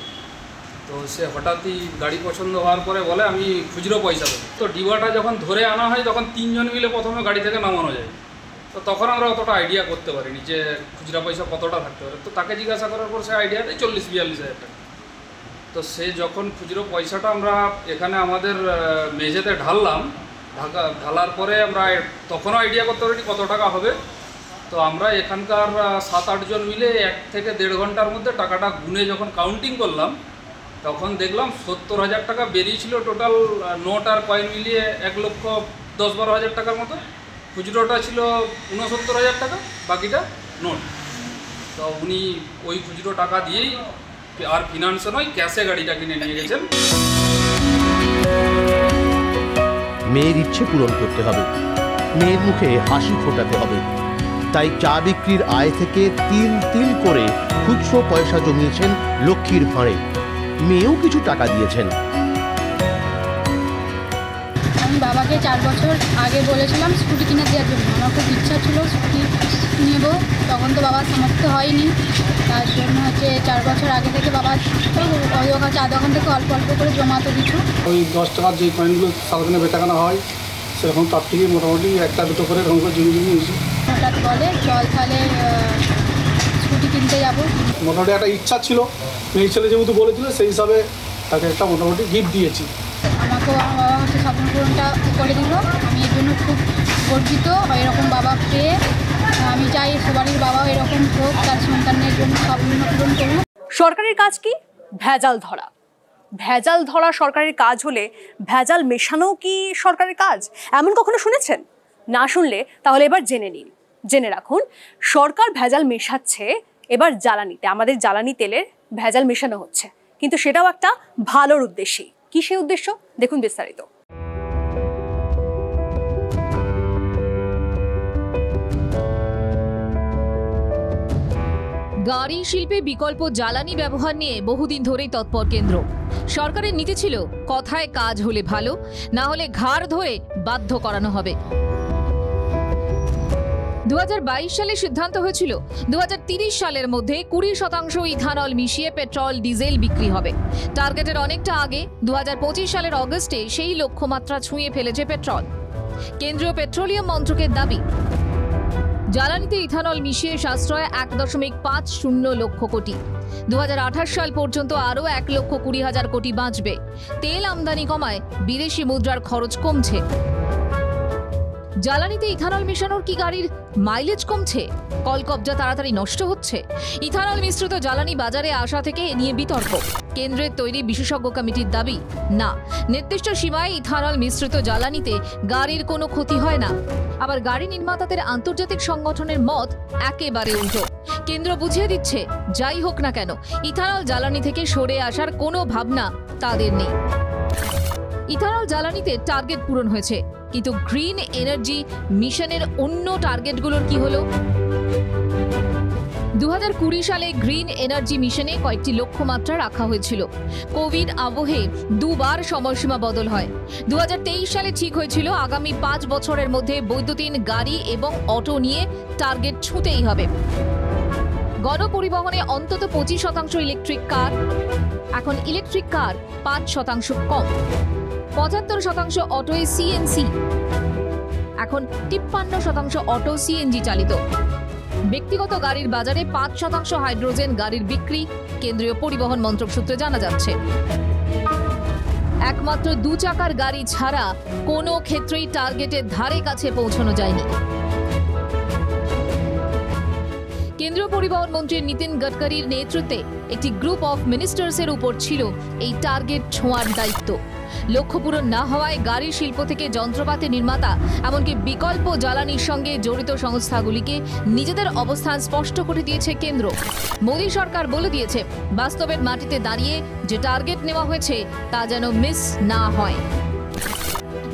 তো সে হঠাৎই গাড়ি পছন্দ হওয়ার পরে বলে আমি খুচরো পয়সা দেবো। তো ডিবাটা যখন ধরে আনা হয় তখন 3 জন মিলে প্রথমে গাড়ি থেকে নামানো যায়। তো তখন আমরা অতটা আইডিয়া করতে পারিনি যে খুচরা পয়সা কতটা থাকতে পারে। তো তাকে জিজ্ঞাসা করার পর সে আইডিয়া দেয় 40-42 হাজার টাকা। তো সে যখন খুচরো পয়সাটা আমরা এখানে আমাদের মেঝেতে ঢাললাম, ঢালার পরে আমরা তখনও আইডিয়া করতে পারিনি কত টাকা হবে। তো আমরা এখানকার 7-8 জন মিলে 1 থেকে 1.5 ঘন্টার মধ্যে টাকাটা গুনে যখন কাউন্টিং করলাম তখন দেখলাম 70,000 টাকা বেরিয়েছিল টোটাল, নোট আর কয়েন মিলিয়ে 1,10,12 হাজার টাকার মতো। খুচরোটা ছিল 69,000 টাকা, বাকিটা নোট। তো উনি ওই খুচরো টাকা দিয়েই আর ফিনান্সে নয় ক্যাশে গাড়িটা কিনে নিয়ে গেছেন। মেয়ের ইচ্ছে পূরণ করতে হবে, মেয়ের মুখে হাসি ফোটাতে হবে, তাই চা বিক্রির আয় থেকে তিল করে খুচরো পয়সা জমিয়েছেন লক্ষ্মীর ভাঁড়ে। মেয়েও কিছু টাকা দিয়েছেন। আমি বাবাকে 4 বছর আগে বলেছিলাম স্কুটি কিনে দেওয়ার জন্য, আমার খুব ইচ্ছা ছিল স্কুটি নেব, তখন তো বাবার সামর্থ্য হয়নি। তার জন্য 4 বছর আগে থেকে বাবা চা দোকান থেকে অল্প অল্প করে জমাতো কিছু। ওই 10 টাকার যে কয়েনগুলো সারাদিনে বেচাকেনা হয় সেরকম তার থেকে মোটামুটি 1-2 করে এরকম করে জমি নিয়েছি। হঠাৎ বলে চল তাহলে স্কুটি কিনতে যাবো। মোটামুটি একটা ইচ্ছা ছিল, মেয়ে ছেলে যেহেতু বলেছিল সেই হিসাবে তাকে একটা মোটামুটি গিফট দিয়েছি। আমাকেও আমার বাবা হচ্ছে স্বপ্ন পূরণটা করে দিল, আমি এর জন্য খুব গর্বিত। এরকম বাবা পেয়ে আমি চাই সবারই বাবাও এরকম হোক, তার সন্তানের জন্য স্বপ্ন পূরণ করুক। সরকারের কাজ কি? ভেজাল ধরা। ভেজাল ধরা সরকারের কাজ হলে ভেজাল মেশানো কি সরকারের কাজ? এমন কখনো শুনেছেন? না শুনলে তাহলে এবার জেনে নিন, জেনে রাখুন সরকার ভেজাল মেশাচ্ছে এবার জ্বালানিতে। আমাদের জ্বালানি তেলের ভেজাল মেশানো হচ্ছে, কিন্তু সেটাও একটা ভালোর উদ্দেশ্যে। কি সেই উদ্দেশ্য? দেখুন বিস্তারিত। গাড়ি শিল্পে বিকল্প জ্বালানি ব্যবহার নিয়ে বহুদিন ধরেই তৎপর কেন্দ্র। সরকারের নীতি ছিল কথায় কাজ হলে ভালো, না হলে ঘাড় ধরে বাধ্য করানো হবে। 2022 সালে সিদ্ধান্ত হয়েছিল 2030 সালের মধ্যে 20% ইথানল মিশিয়ে পেট্রোল ডিজেল বিক্রি হবে। টার্গেটের অনেকটা আগে 2025 সালের অগস্টে সেই লক্ষ্যমাত্রা ছুঁয়ে ফেলেছে পেট্রোল। কেন্দ্রীয় পেট্রোলিয়াম মন্ত্রকের দাবি, জ্বালানিতে ইথানল মিশিয়ে সাশ্রয় 1.50 লক্ষ কোটি। 2028 সাল পর্যন্ত আরও 1,20,000 কোটি বাঁচবে। তেল আমদানি কমায় বিদেশি মুদ্রার খরচ কমছে। জ্বালানিতে ইথানল মেশানোর কি গাড়ির মাইলেজ কমছে? কলকবজা তাড়াতাড়ি নষ্ট হচ্ছে? ইথানল মিশ্রিত জ্বালানি বাজারে আসা থেকে এ নিয়ে বিতর্ক। কেন্দ্রের তৈরি বিশেষজ্ঞ কমিটির দাবি, না, নির্দিষ্ট সীমায় ইথানল মিশ্রিত জ্বালানিতে গাড়ির কোনো ক্ষতি হয় না। আবার গাড়ি নির্মাতাদের আন্তর্জাতিক সংগঠনের মত একেবারে উল্টো। কেন্দ্র বুঝিয়ে দিচ্ছে, যাই হোক না কেন ইথানল জ্বালানি থেকে সরে আসার কোনো ভাবনা তাদের নেই। ইথানল জ্বালানিতে টার্গেট পূরণ হয়েছে, কিন্তু গ্রিন এনার্জি মিশনের অন্য টার্গেটগুলোর কি হলো? 2020 সালে গ্রিন এনার্জি মিশনে কয়েকটি লক্ষ্যমাত্রা রাখা হয়েছিল। কোভিড আবহে দুবার সময়সীমা বদল হয়। 2023 সালে ঠিক হয়েছিল আগামী 5 বছরের মধ্যে বৈদ্যুতিন গাড়ি এবং অটো নিয়ে টার্গেট ছুঁতেই হবে। গণপরিবহনে অন্তত 25% ইলেকট্রিক কার। এখন ইলেকট্রিক কার 5% কম। 75% অটোয় সিএনসি, এখন 53% অটো সিএনজি চালিত। ব্যক্তিগত গাড়ির বাজারে 5% হাইড্রোজেন গাড়ির বিক্রি, কেন্দ্রীয় পরিবহন মন্ত্রক সূত্রে জানা যাচ্ছে। একমাত্র 2 চাকার গাড়ি ছাড়া কোনো ক্ষেত্রেই টার্গেটের ধারে কাছে পৌঁছানো যায়নি। কেন্দ্রীয় পরিবহন মন্ত্রী নীতিন গডকরির নেতৃত্বে একটি গ্রুপ অফ মিনিস্টার্সের উপর ছিল এই টার্গেট ছোঁয়ার দায়িত্ব। লক্ষ্য পূরণ না হওয়ায় গাড়ি শিল্প থেকে যন্ত্রপাতি নির্মাতা এমনকি বিকল্প জ্বালানির সঙ্গে জড়িত সংস্থাগুলিকে নিজেদের অবস্থান স্পষ্ট করে দিয়েছে কেন্দ্র। মোদী সরকার বলে দিয়েছে, বাস্তবের মাটিতে দাঁড়িয়ে যে টার্গেট নেওয়া হয়েছে তা যেন মিস না হয়।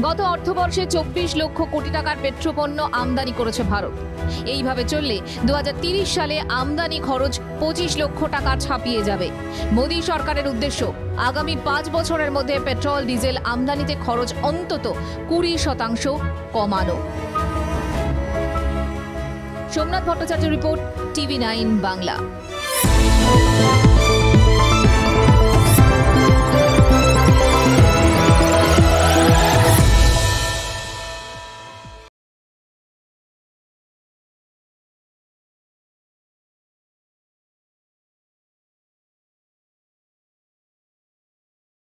গত অর্থবর্ষে 24 লক্ষ কোটি টাকার পেট্রোপণ্য আমদানি করেছে ভারত। এইভাবে চললে 2030 সালে আমদানি খরচ 25 লক্ষ টাকা ছাপিয়ে যাবে। মোদী সরকারের উদ্দেশ্য, আগামী 5 বছরের মধ্যে পেট্রোল ডিজেল আমদানিতে খরচ অন্তত 20% কমানো। Somnath Bhattacharya report, TV9 Bangla.